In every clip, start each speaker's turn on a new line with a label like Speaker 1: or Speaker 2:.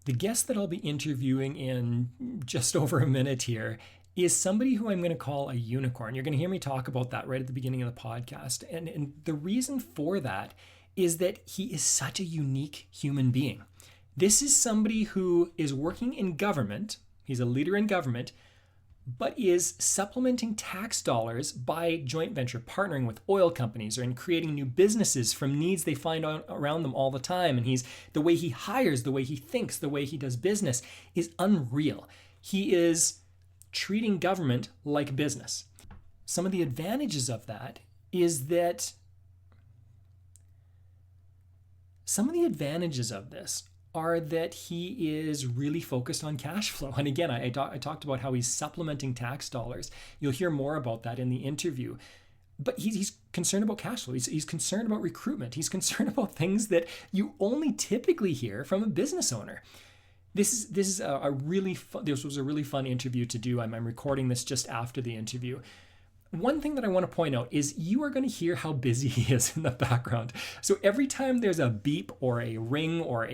Speaker 1: The guest that I'll be interviewing in just over a minute here is somebody who I'm going to call a unicorn. You're going to hear me talk about that right at the beginning of the podcast. And the reason for that is that he is such a unique human being. This is somebody who is working in government, he's a leader in government, but is supplementing tax dollars by joint venture partnering with oil companies or in creating new businesses from needs they find around them all the time. And the way he hires, the way he thinks, the way he does business is unreal. He is treating government like business. Some of the advantages of that is that some of the advantages of this are that he is really focused on cash flow. And again, I talked about how he's supplementing tax dollars. You'll hear more about that in the interview. But he's concerned about cash flow. He's concerned about recruitment. He's concerned about things that you only typically hear from a business owner. This was a really fun interview to do. I'm recording this just after the interview. One thing that I want to point out is you are going to hear how busy he is in the background. So every time there's a beep or a ring or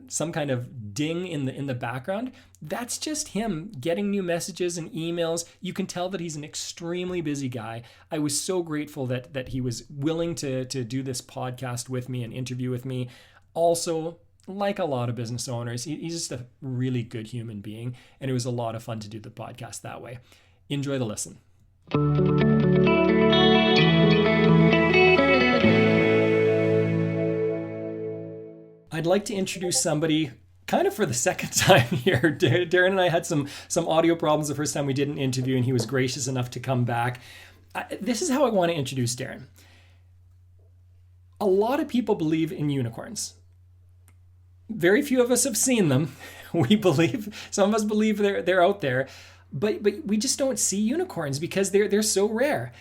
Speaker 1: some kind of ding in the background, that's just him getting new messages and emails. You can tell that he's an extremely busy guy. I was so grateful that he was willing to do this podcast with me and interview with me. Also, like a lot of business owners, he's just a really good human being, and it was a lot of fun to do the podcast that way. Enjoy the listen. I'd like to introduce somebody kind of for the second time here. Darren and I had some audio problems the first time we did an interview, and he was gracious enough to come back. This is how I want to introduce Darren. A lot of people believe in unicorns. Very few of us have seen them. Some of us believe they're out there, but we just don't see unicorns because they're so rare.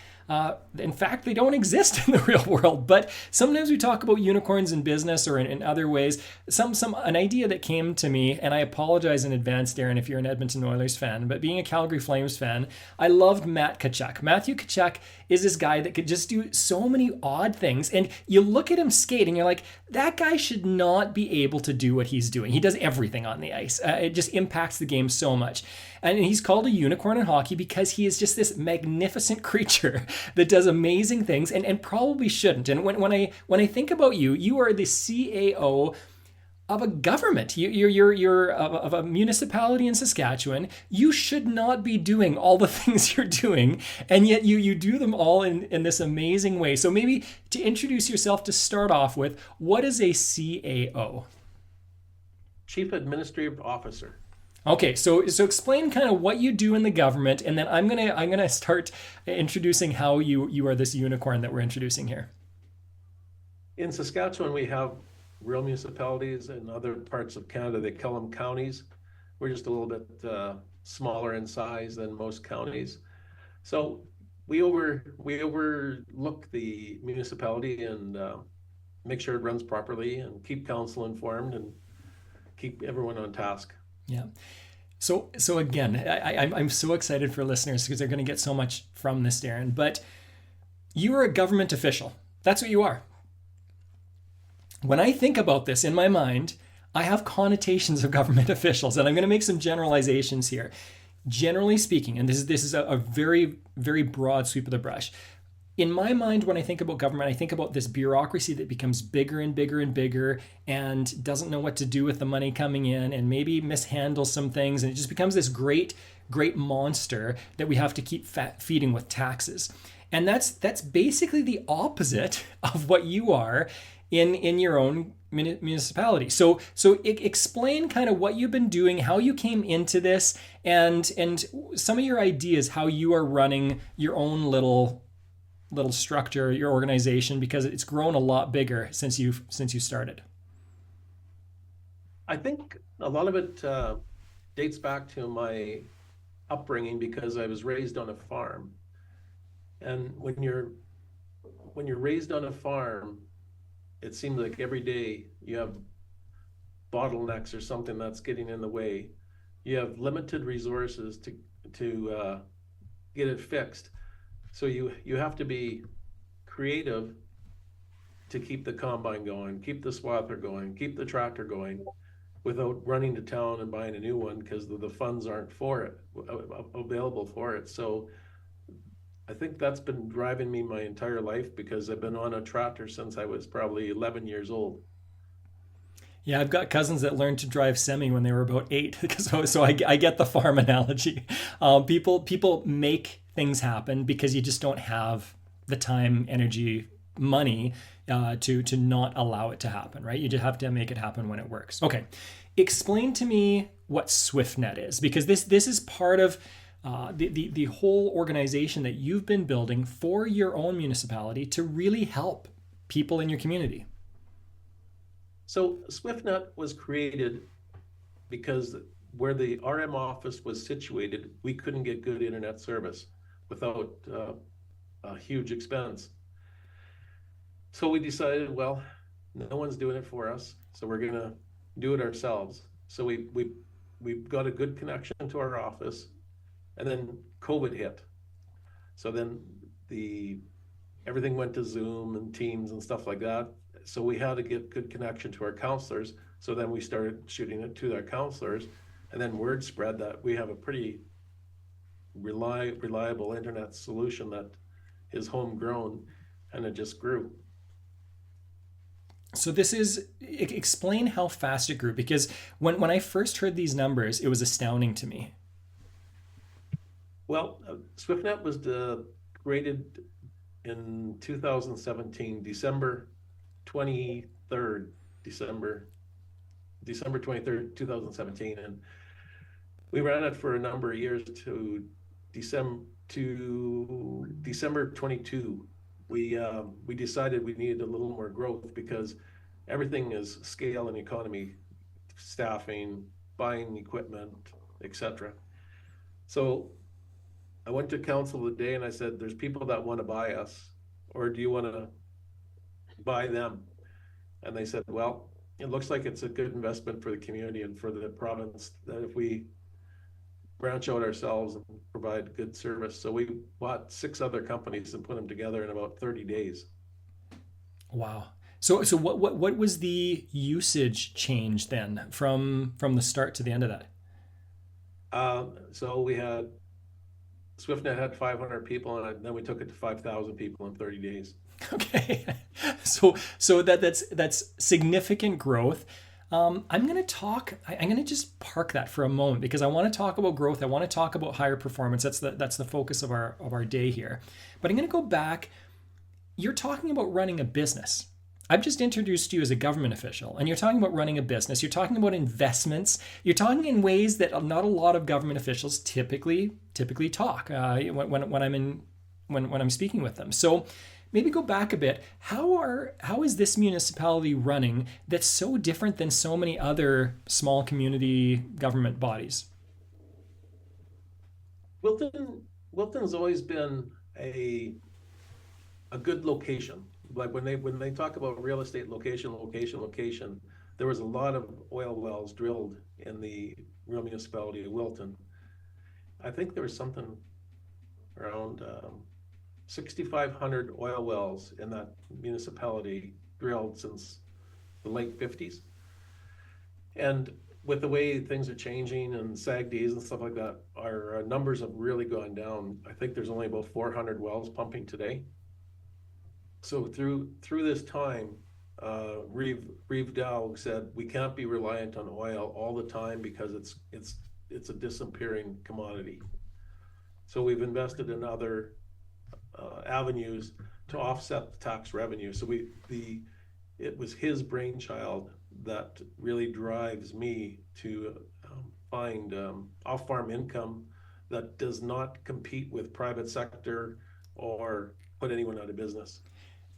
Speaker 1: In fact, they don't exist in the real world. But sometimes we talk about unicorns in business or in other ways. An idea that came to me, and I apologize in advance, Darren, if you're an Edmonton Oilers fan, but being a Calgary Flames fan, I loved Matt Tkachuk. Matthew Tkachuk is this guy that could just do so many odd things. And you look at him skate and you're like, that guy should not be able to do what he's doing. He does everything on the ice. It just impacts the game so much. And he's called a unicorn in hockey because he is just this magnificent creature that does amazing things and probably shouldn't. And when I think about you, you are the CAO of a government. You're of a municipality in Saskatchewan. You should not be doing all the things you're doing, and yet you do them all in this amazing way. So maybe to introduce yourself to start off with, what is a CAO?
Speaker 2: Chief Administrative Officer.
Speaker 1: Okay, so explain kind of what you do in the government, and then I'm gonna start introducing how you are this unicorn that we're introducing here.
Speaker 2: In Saskatchewan, we have rural municipalities. In other parts of Canada, they call them counties. We're just a little bit smaller in size than most counties. So we overlook the municipality and make sure it runs properly and keep council informed and keep everyone on task.
Speaker 1: Yeah. So again, I'm so excited for listeners because they're going to get so much from this, Darren. But you are a government official. That's what you are. When I think about this in my mind, I have connotations of government officials, and I'm going to make some generalizations here. Generally speaking, and this is a very, very broad sweep of the brush. In my mind, when I think about government, I think about this bureaucracy that becomes bigger and bigger and bigger and doesn't know what to do with the money coming in and maybe mishandles some things. And it just becomes this great, great monster that we have to keep feeding with taxes. And that's basically the opposite of what you are in your own municipality. So explain kind of what you've been doing, how you came into this, and some of your ideas, how you are running your own little structure, your organization, because it's grown a lot bigger since you started.
Speaker 2: I think a lot of it dates back to my upbringing because I was raised on a farm. And when you're raised on a farm, it seems like every day you have bottlenecks or something that's getting in the way. You have limited resources to get it fixed. So you have to be creative to keep the combine going, keep the swather going, keep the tractor going. without running to town and buying a new one because the funds aren't for it, available for it. So I think that's been driving me my entire life because I've been on a tractor since I was probably 11 years old.
Speaker 1: Yeah, I've got cousins that learned to drive semi when they were about 8. So I get the farm analogy. People make things happen because you just don't have the time, energy, money to not allow it to happen, right? You just have to make it happen when it works. Okay, explain to me what SwiftNet is, because this is part of the whole organization that you've been building for your own municipality to really help people in your community.
Speaker 2: So SwiftNet was created because where the RM office was situated, we couldn't get good internet service without a huge expense. So we decided, well, no one's doing it for us, so we're gonna do it ourselves. So we got a good connection to our office, and then COVID hit. So then the everything went to Zoom and Teams and stuff like that. So we had to get good connection to our counselors. So then we started shooting it to our counselors, and then word spread that we have a pretty reliable internet solution that is homegrown, and it just grew.
Speaker 1: So this is explain how fast it grew, because when I first heard these numbers, it was astounding to me.
Speaker 2: Well, SwiftNet was created in 2017, December 23rd, December 23rd, 2017, and we ran it for a number of years to December 22. We decided we needed a little more growth because everything is scale and economy, staffing, buying equipment, etc. So I went to council today and I said, there's people that want to buy us, or do you want to buy them? And they said, well, it looks like it's a good investment for the community and for the province that if we branch out ourselves and provide good service. So we bought 6 other companies and put them together in about 30 days.
Speaker 1: Wow. So what was the usage change then from the start to the end of that?
Speaker 2: So we had SwiftNet had 500 people, and then we took it to 5,000 people in 30 days.
Speaker 1: Okay. So that's significant growth. I'm going to talk. I'm going to just park that for a moment because I want to talk about growth. I want to talk about higher performance. That's the focus of our day here. But I'm going to go back. You're talking about running a business. I've just introduced you as a government official, and you're talking about running a business. You're talking about investments. You're talking in ways that not a lot of government officials typically talk when I'm speaking with them. So maybe go back a bit. How is this municipality running that's so different than so many other small community government bodies?
Speaker 2: Wilton's always been a good location. Like when they talk about real estate location, there was a lot of oil wells drilled in the real municipality of Wilton. I think there was something around 6,500 oil wells in that municipality drilled since the late 50s. And with the way things are changing and SAGDs and stuff like that, our numbers have really gone down. I think there's only about 400 wells pumping today. So through this time, Reeve Dow said we can't be reliant on oil all the time because it's a disappearing commodity. So we've invested in other avenues to offset the tax revenue. So it was his brainchild that really drives me to find off-farm income that does not compete with private sector or put anyone out of business.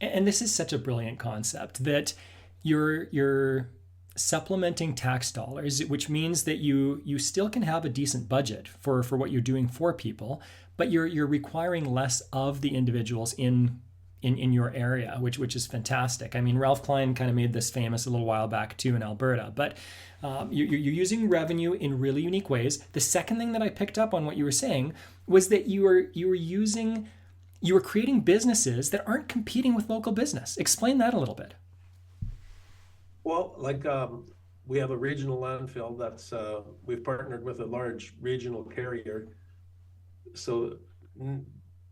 Speaker 1: And this is such a brilliant concept that you're supplementing tax dollars, which means that you still can have a decent budget for what you're doing for people, but you're requiring less of the individuals in your area, which is fantastic. I mean, Ralph Klein kind of made this famous a little while back too in Alberta, but you're using revenue in really unique ways. The second thing that I picked up on what you were saying was that you were creating businesses that aren't competing with local business. Explain that a little bit.
Speaker 2: Well, like we have a regional landfill that's we've partnered with a large regional carrier. So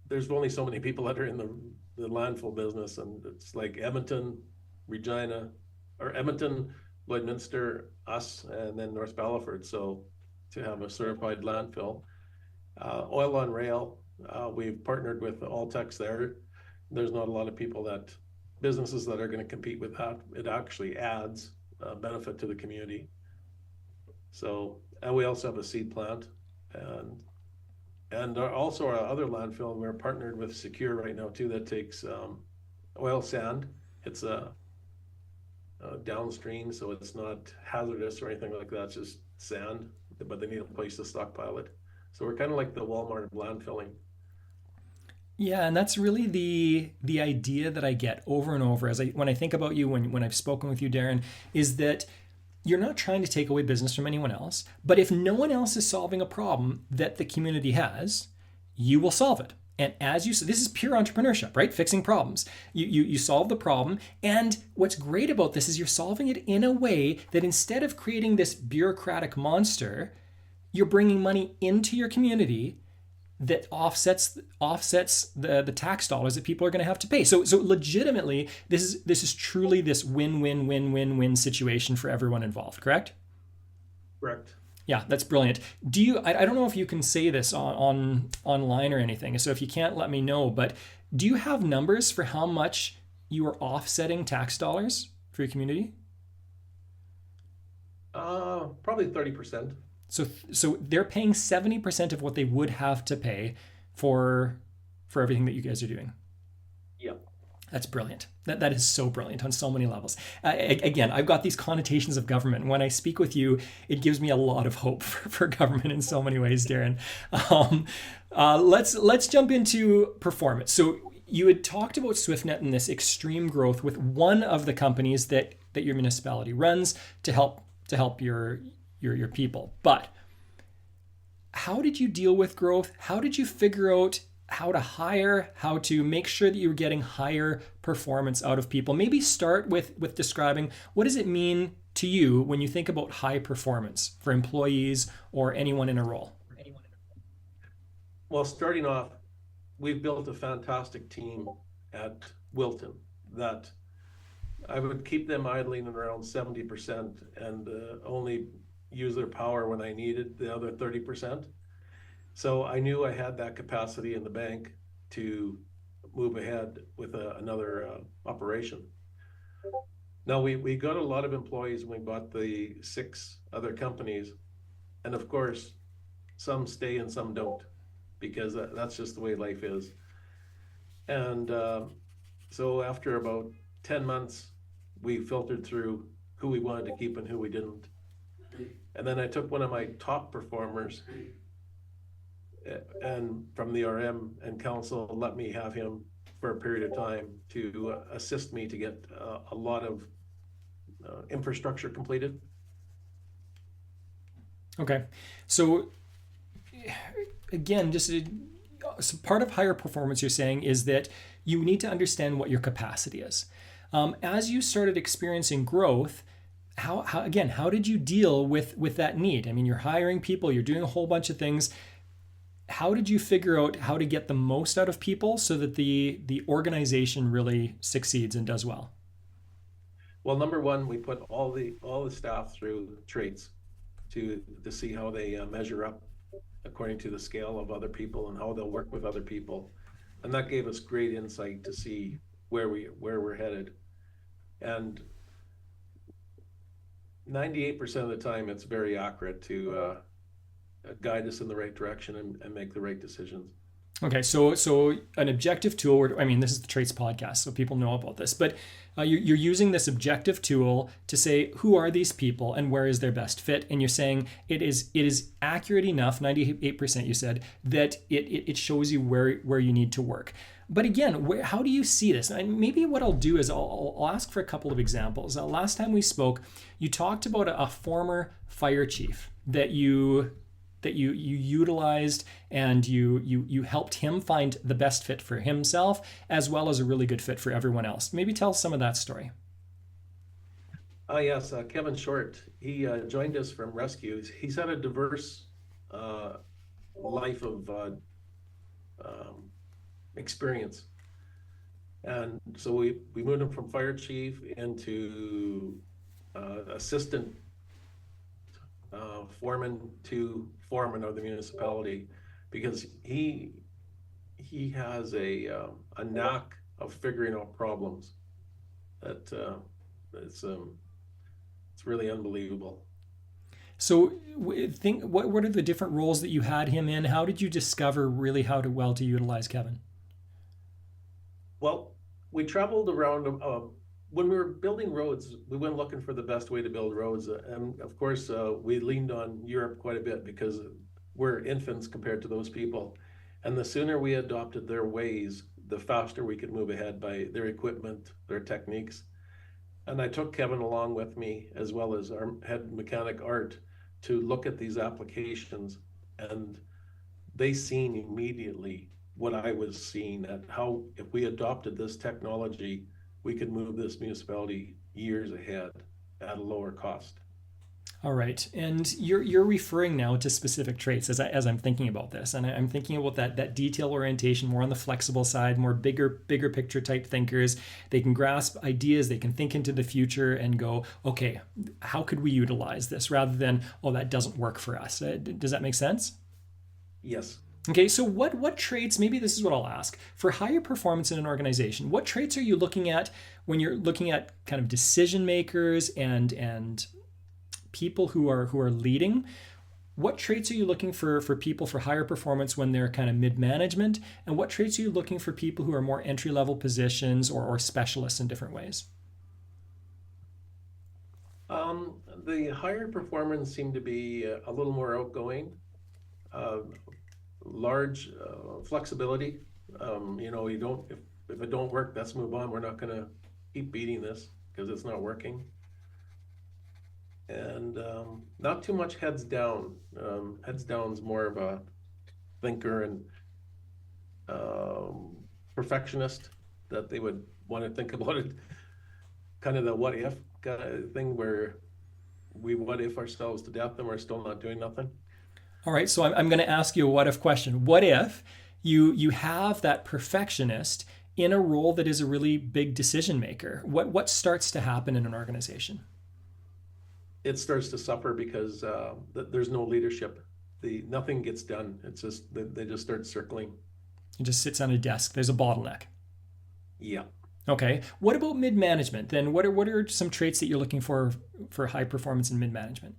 Speaker 2: there's only so many people that are in the landfill business, and it's like Edmonton, Regina, or Edmonton, Lloydminster, us, and then North Battleford. So to have a certified landfill, oil on rail, we've partnered with Alltex there. There's not a lot of businesses that are going to compete with that. It actually adds benefit to the community. So, and we also have a seed plant, and also our other landfill, we're partnered with Secure right now too, that takes oil sand. It's a downstream, so it's not hazardous or anything like that. It's just sand, but they need a place to stockpile it. So we're kind of like the Walmart of landfilling.
Speaker 1: Yeah, and that's really the idea that I get over and over when I think about you, when I've spoken with you, Darren, is that you're not trying to take away business from anyone else, but if no one else is solving a problem that the community has, you will solve it. And as you said, this is pure entrepreneurship, right? Fixing problems. You solve the problem. And what's great about this is you're solving it in a way that instead of creating this bureaucratic monster, you're bringing money into your community that offsets the tax dollars that people are going to have to pay. So legitimately, this is truly this win-win-win-win-win situation for everyone involved, correct?
Speaker 2: Correct.
Speaker 1: Yeah, that's brilliant. I don't know if you can say this on online or anything, so if you can't, let me know, but do you have numbers for how much you are offsetting tax dollars for your community?
Speaker 2: Probably 30%.
Speaker 1: So they're paying 70% of what they would have to pay for everything that you guys are doing.
Speaker 2: Yeah.
Speaker 1: That's brilliant. That is so brilliant on so many levels. Again, I've got these connotations of government. When I speak with you, it gives me a lot of hope for government in so many ways, Darren. Let's jump into performance. So you had talked about SwiftNet and this extreme growth with one of the companies that your municipality runs to help your people. But how did you deal with growth? How did you figure out how to hire, how to make sure that you're getting higher performance out of people? Maybe start with describing what does it mean to you when you think about high performance for employees or anyone in a role?
Speaker 2: Well, starting off, we've built a fantastic team at Wilton that I would keep them idling at around 70% and only use their power when I needed the other 30%. So I knew I had that capacity in the bank to move ahead with another operation. Now we got a lot of employees when we bought the 6 other companies, and of course, some stay and some don't, because that's just the way life is. And so after about 10 months, we filtered through who we wanted to keep and who we didn't. And then I took one of my top performers, and from the RM and council let me have him for a period of time to assist me to get a lot of infrastructure completed.
Speaker 1: Okay. So again, so part of higher performance you're saying is that you need to understand what your capacity is. As you started experiencing growth, how did you deal with that need? I mean, you're hiring people, you're doing a whole bunch of things. How did you figure out how to get the most out of people so that the organization really succeeds and does well?
Speaker 2: Well, number one, we put all the staff through traits to see how they measure up according to the scale of other people and how they'll work with other people, and that gave us great insight to see where we're headed. And 98% of the time, it's very accurate to guide us in the right direction and make the right decisions.
Speaker 1: Okay, so an objective tool. This is the Traits podcast, so people know about this. But you're using this objective tool to say who are these people and where is their best fit, and you're saying it is accurate enough, 98% you said, that it shows you where you need to work. But again, how do you see this? And maybe what I'll do is I'll ask for a couple of examples. Last time we spoke, you talked about a former fire chief that you utilized, and you helped him find the best fit for himself as well as a really good fit for everyone else. Maybe tell some of that story.
Speaker 2: Yes, Kevin Short. He joined us from rescue. He's had a diverse uh, life of um, experience. And so we moved him from fire chief into assistant foreman to foreman of the municipality because he has a knack of figuring out problems that it's um, it's really unbelievable.
Speaker 1: So, think what are the different roles that you had him in? How did you discover really how to well to utilize Kevin?
Speaker 2: Well, we traveled around. When we were building roads, we went looking for the best way to build roads. And of course, we leaned on Europe quite a bit because we're infants compared to those people. And the sooner we adopted their ways, the faster we could move ahead by their equipment, their techniques. And I took Kevin along with me, as well as our head mechanic Art, to look at these applications. And they seen immediately what I was seeing, at how if we adopted this technology, we could move this municipality years ahead at a lower cost.
Speaker 1: All right, and you're referring now to specific traits as I'm thinking about this, and I'm thinking about that detail orientation, more on the flexible side, more bigger picture type thinkers. They can grasp ideas, they can think into the future, and go, okay, how could we utilize this, rather than oh that doesn't work for us. Does that make sense?
Speaker 2: Yes.
Speaker 1: Okay, so what traits, maybe this is what I'll ask, for higher performance in an organization, what traits are you looking at when you're looking at kind of decision makers and people who are leading? What traits are you looking for people for higher performance when they're kind of mid-management? And what traits are you looking for people who are more entry-level positions or specialists in different ways?
Speaker 2: The higher performance seem to be a little more outgoing, uh, large flexibility. You don't if it don't work, let's move on. We're not going to keep beating this because it's not working. And not too much heads down. Heads down's more of a thinker and um, perfectionist, that they would want to think about it, kind of the what if kind of thing where we what if ourselves to death and we're still not doing nothing.
Speaker 1: All right, so I'm going to ask you a what if question. What if you have that perfectionist in a role that is a really big decision maker? What starts to happen in an organization?
Speaker 2: It starts to suffer because there's no leadership. Nothing gets done. It's just they just start circling.
Speaker 1: It just sits on a desk. There's a bottleneck.
Speaker 2: Yeah.
Speaker 1: Okay. What about mid management? Then what are some traits that you're looking for high performance in mid management?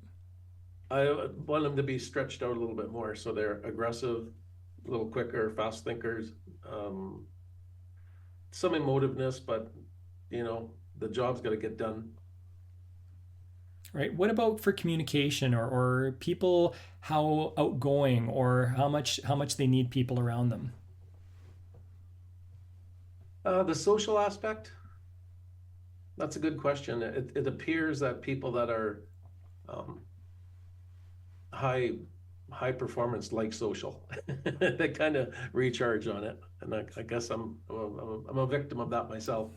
Speaker 2: I want them to be stretched out a little bit more, so they're aggressive, a little quicker, fast thinkers, um, some emotiveness, but the job's got to get done.
Speaker 1: Right. What about for communication or people, how outgoing or how much they need people around them?
Speaker 2: The social aspect, that's a good question. It appears that people that are um, high high performance like social, they kind of recharge on it, and I guess I'm a victim of that myself.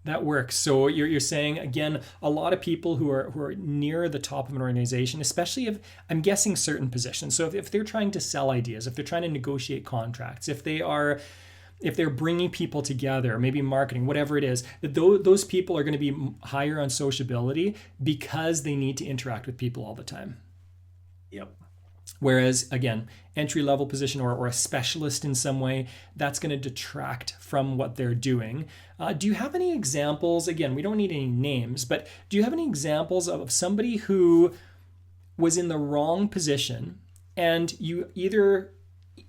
Speaker 1: That works. So you're saying again, a lot of people who are near the top of an organization, especially if I'm guessing certain positions. So if they're trying to sell ideas, if they're trying to negotiate contracts, if they're bringing people together, maybe marketing, whatever it is, that those people are going to be higher on sociability because they need to interact with people all the time.
Speaker 2: Yep.
Speaker 1: Whereas, again, entry level position or a specialist in some way, that's going to detract from what they're doing. Do you have any examples? Again, we don't need any names, but do you have any examples of somebody who was in the wrong position and you either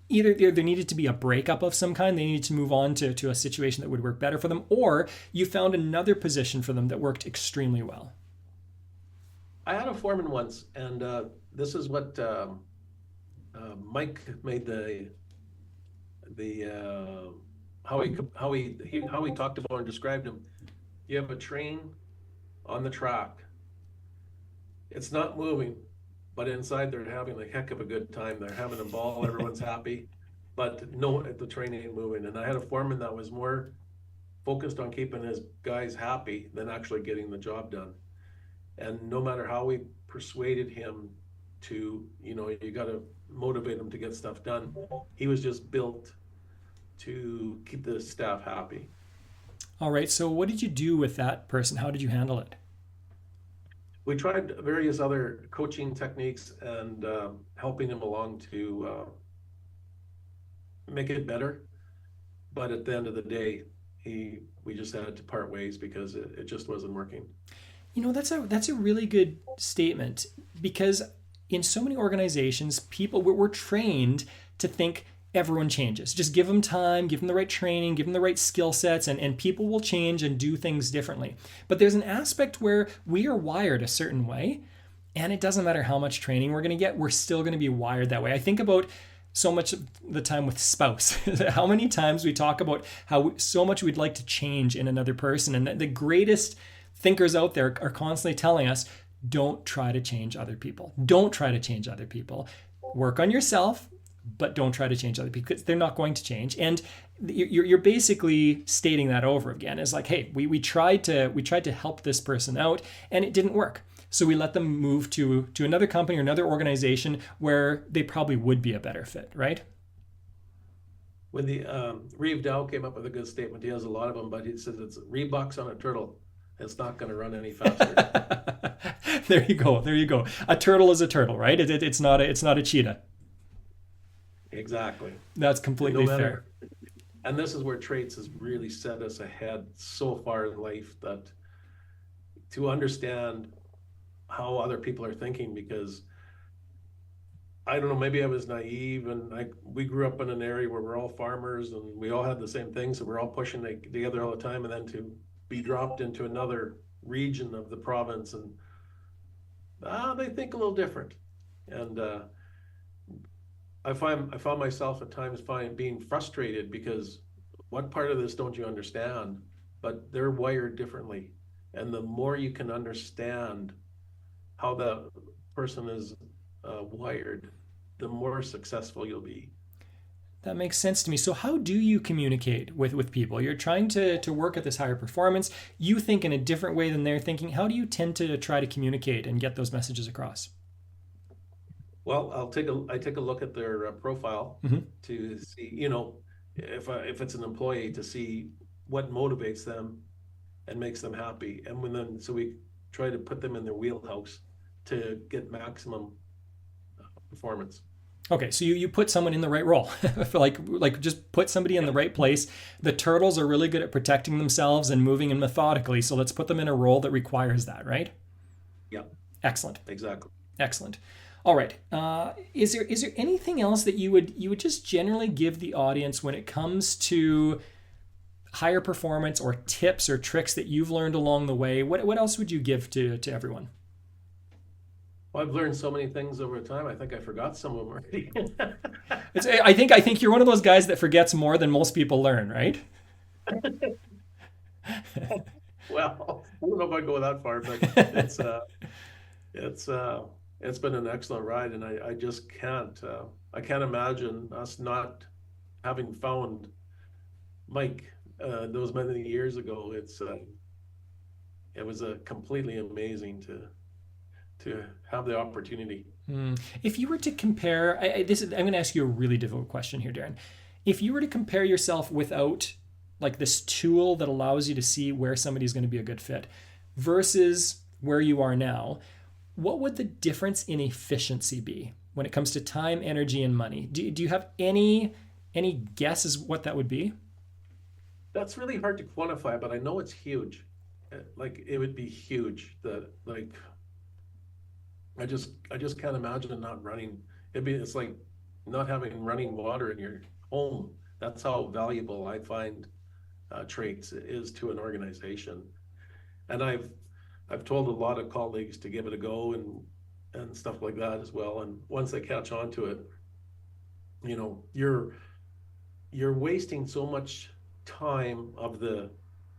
Speaker 1: there needed to be a breakup of some kind, they needed to move on to a situation that would work better for them, or you found another position for them that worked extremely well?
Speaker 2: I had a foreman once, and this is what Mike made the how he talked about and described him. You have a train on the track. It's not moving, but inside they're having a heck of a good time. They're having a ball. Everyone's happy, but no, the train ain't moving. And I had a foreman that was more focused on keeping his guys happy than actually getting the job done. And no matter how we persuaded him to, you got to motivate him to get stuff done, he was just built to keep the staff happy.
Speaker 1: All right. So what did you do with that person? How did you handle it?
Speaker 2: We tried various other coaching techniques and helping him along to make it better. But at the end of the day, we just had to part ways because it just wasn't working.
Speaker 1: That's a really good statement, because in so many organizations, people we're trained to think everyone changes. Just give them time, give them the right training, give them the right skill sets, and people will change and do things differently. But there's an aspect where we are wired a certain way, and it doesn't matter how much training we're going to get, we're still going to be wired that way. I think about so much of the time with spouse, how many times we talk about how so much we'd like to change in another person, and the greatest thinkers out there are constantly telling us, don't try to change other people. Don't try to change other people. Work on yourself, but don't try to change other people, because they're not going to change. And you're basically stating that over again. It's like, hey, we tried to help this person out and it didn't work. So we let them move to another company or another organization where they probably would be a better fit, right?
Speaker 2: When the Reeve Dow came up with a good statement, he has a lot of them, but he says it's Reeboks on a turtle. It's not going to run any faster.
Speaker 1: There you go. There you go. A turtle is a turtle, right? It's not a cheetah.
Speaker 2: Exactly.
Speaker 1: That's completely fair.
Speaker 2: And this is where traits has really set us ahead so far in life, that to understand how other people are thinking, because I don't know, maybe I was naive, and we grew up in an area where we're all farmers and we all had the same things, so we're all pushing together all the time, and then to be dropped into another region of the province and they think a little different. And I found myself at times being frustrated, because what part of this don't you understand? But they're wired differently, and the more you can understand how the person is wired, the more successful you'll be.
Speaker 1: That makes sense to me. So how do you communicate with people? You're trying to work at this higher performance. You think in a different way than they're thinking. How do you tend to try to communicate and get those messages across?
Speaker 2: Well, I take a look at their profile to see, if it's an employee, to see what motivates them and makes them happy. And so we try to put them in their wheelhouse to get maximum performance.
Speaker 1: Okay, so you put someone in the right role. like just put somebody in the right place. The turtles are really good at protecting themselves and moving in methodically, so let's put them in a role that requires that, right?
Speaker 2: Yeah.
Speaker 1: Excellent.
Speaker 2: Exactly.
Speaker 1: Excellent. All right. Is there anything else that you would just generally give the audience when it comes to higher performance, or tips or tricks that you've learned along the way? What else would you give to everyone?
Speaker 2: Well, I've learned so many things over time. I think I forgot some of them already.
Speaker 1: I think you're one of those guys that forgets more than most people learn, right?
Speaker 2: Well, I don't know if I'd go that far, but it's been an excellent ride, and I just can't imagine us not having found Mike those many years ago. It was completely amazing to have the opportunity.
Speaker 1: If you were to compare, I'm going to ask you a really difficult question here, Darren. If you were to compare yourself without like this tool that allows you to see where somebody's going to be a good fit versus where you are now, what would the difference in efficiency be when it comes to time, energy, and money? Do you have any guesses what that would be?
Speaker 2: That's really hard to quantify, but I know it's huge. Like, it would be huge. I just can't imagine not running. It's like not having running water in your home. That's how valuable I find traits is to an organization. And I've told a lot of colleagues to give it a go and stuff like that as well. And once they catch on to it, you're wasting so much time of the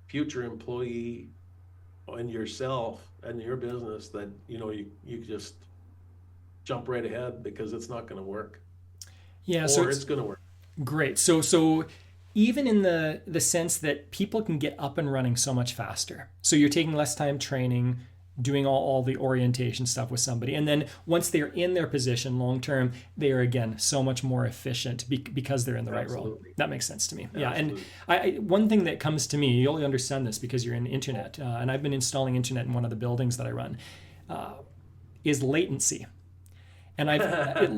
Speaker 2: future employee and yourself and your business that you just jump right ahead, because it's not going to work.
Speaker 1: Yeah,
Speaker 2: so it's going to work.
Speaker 1: Great. So even in the sense that people can get up and running so much faster. So you're taking less time training, doing all the orientation stuff with somebody. And then once they're in their position long term, they are, again, so much more efficient because they're in the right role. That makes sense to me. Yeah. And one thing that comes to me, you only understand this because you're in internet, and I've been installing internet in one of the buildings that I run, is latency. And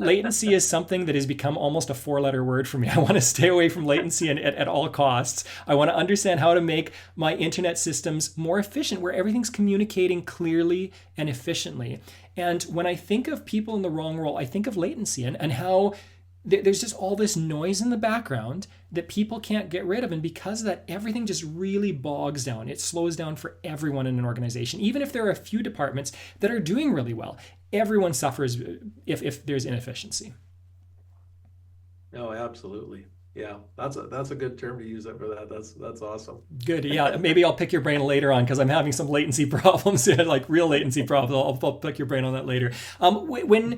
Speaker 1: latency is something that has become almost a 4-letter word for me. I want to stay away from latency at all costs. I want to understand how to make my internet systems more efficient, where everything's communicating clearly and efficiently. And when I think of people in the wrong role, I think of latency and how there's just all this noise in the background that people can't get rid of. And because of that, everything just really bogs down. It slows down for everyone in an organization. Even if there are a few departments that are doing really well, everyone suffers if there's inefficiency.
Speaker 2: No, absolutely. Yeah, that's a good term to use for that. That's awesome.
Speaker 1: Good. Yeah, maybe I'll pick your brain later on because I'm having some latency problems, like real latency problems. I'll pick your brain on that later. When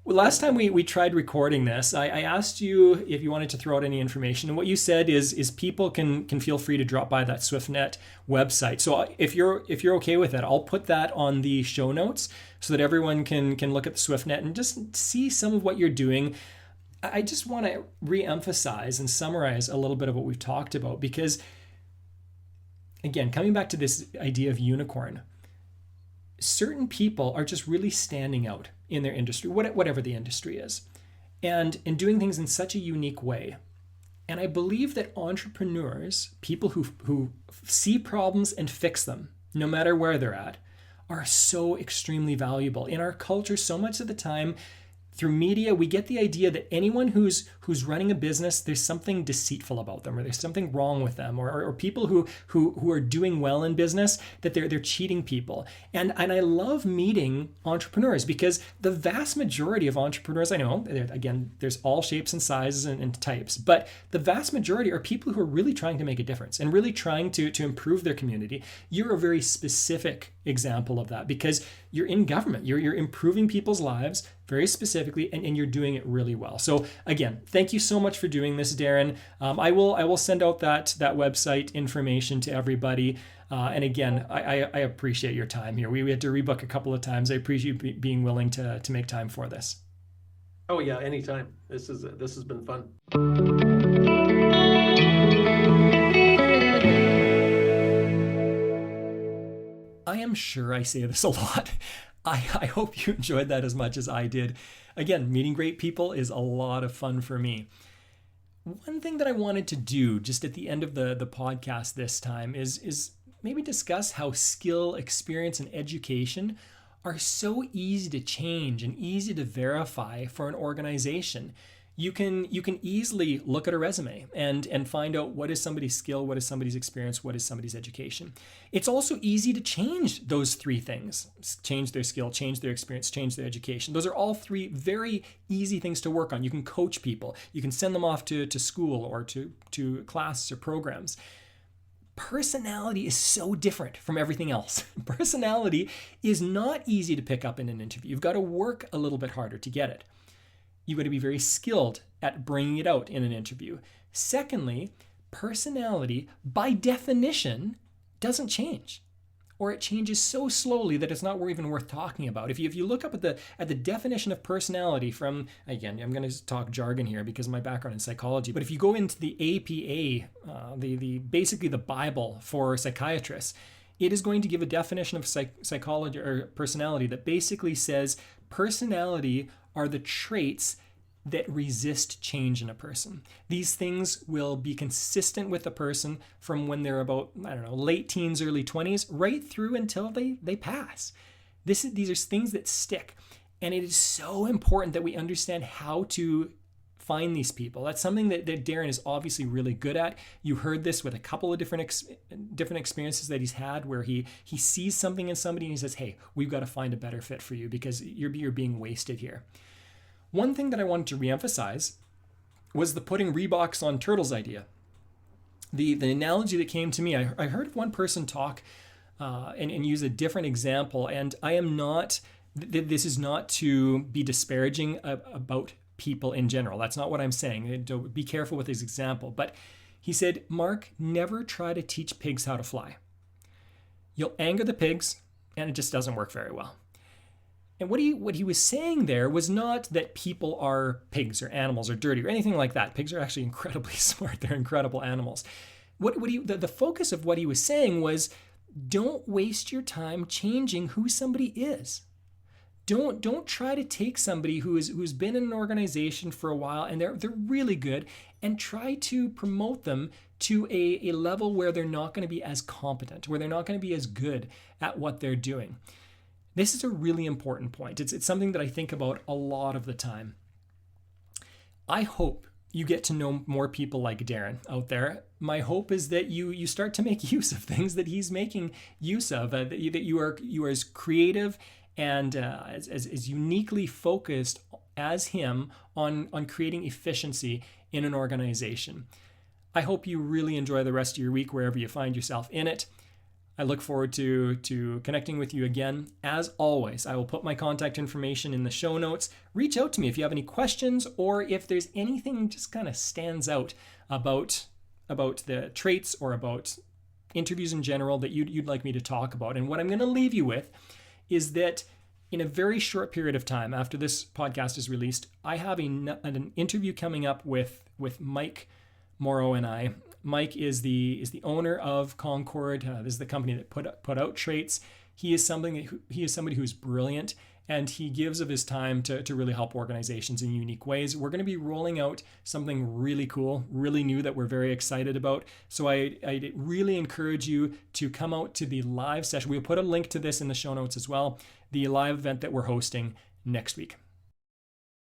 Speaker 1: last time we tried recording this, I asked you if you wanted to throw out any information, and what you said is people can feel free to drop by that SwiftNet website. So if you're okay with it, I'll put that on the show notes so that everyone can look at the SwiftNet and just see some of what you're doing. I just want to re-emphasize and summarize a little bit of what we've talked about because, again, coming back to this idea of unicorn, certain people are just really standing out in their industry, whatever the industry is, and doing things in such a unique way. And I believe that entrepreneurs, people who see problems and fix them, no matter where they're at, are so extremely valuable. In our culture, so much of the time, through media, we get the idea that anyone who's running a business, there's something deceitful about them, or there's something wrong with them, or people who are doing well in business, that they're cheating people. And I love meeting entrepreneurs because the vast majority of entrepreneurs I know, again, there's all shapes and sizes and types, but the vast majority are people who are really trying to make a difference and really trying to improve their community. You're a very specific example of that because you're in government. You're improving people's lives very specifically, and you're doing it really well. So again, thank you so much for doing this, Darren. I will send out that website information to everybody. And again, I appreciate your time here. We had to rebook a couple of times. I appreciate you being willing to make time for this.
Speaker 2: Oh yeah, anytime. This has been fun.
Speaker 1: I am sure I say this a lot. I hope you enjoyed that as much as I did. Again, meeting great people is a lot of fun for me. One thing that I wanted to do just at the end of the podcast this time is maybe discuss how skill, experience, and education are so easy to change and easy to verify for an organization. You can easily look at a resume and find out what is somebody's skill, what is somebody's experience, what is somebody's education. It's also easy to change those three things: change their skill, change their experience, change their education. Those are all three very easy things to work on. You can coach people. You can send them off to school or to classes or programs. Personality is so different from everything else. Personality is not easy to pick up in an interview. You've got to work a little bit harder to get it. You've got to be very skilled at bringing it out in an interview. Secondly, personality, by definition, doesn't change, or it changes so slowly that it's not even worth talking about. If you look up at the definition of personality from, again, I'm going to talk jargon here because of my background in psychology, but if you go into the APA, basically the Bible for psychiatrists, it is going to give a definition of psychology or personality that basically says personality are the traits that resist change in a person. These things will be consistent with a person from when they're about, late teens, early 20s, right through until they pass. These are things that stick. And it is so important that we understand how to find these people. That's something that Darren is obviously really good at. You heard this with a couple of different experiences that he's had where he sees something in somebody and he says, hey, we've got to find a better fit for you because you're being wasted here. One thing that I wanted to reemphasize was the putting Reeboks on turtles idea. The analogy that came to me, I heard of one person talk and use a different example, and I am not, this is not to be disparaging about people in general. That's not what I'm saying. Be careful with his example. But he said, Mark, never try to teach pigs how to fly. You'll anger the pigs, and it just doesn't work very well. And what he was saying there was not that people are pigs or animals or dirty or anything like that. Pigs are actually incredibly smart. They're incredible animals. The focus of what he was saying was, don't waste your time changing who somebody is. Don't try to take somebody who's been in an organization for a while and they're really good and try to promote them to a level where they're not going to be as competent, where they're not going to be as good at what they're doing. This is a really important point. It's something that I think about a lot of the time. I hope you get to know more people like Darren out there. My hope is that you start to make use of things that he's making use of, that you are as creative and as uniquely focused as him on creating efficiency in an organization. I hope you really enjoy the rest of your week wherever you find yourself in it. I look forward to connecting with you again. As always, I will put my contact information in the show notes. Reach out to me if you have any questions or if there's anything just kind of stands out about the traits or about interviews in general that you'd like me to talk about. And what I'm going to leave you with is that in a very short period of time after this podcast is released, I have an interview coming up with Mike Morrow and I. Mike is the owner of Concord. This is the company that put out Traits. He is somebody who's brilliant, and he gives of his time to really help organizations in unique ways. We're going to be rolling out something really cool, really new that we're very excited about. So I really encourage you to come out to the live session. We'll put a link to this in the show notes as well. The live event that we're hosting next week.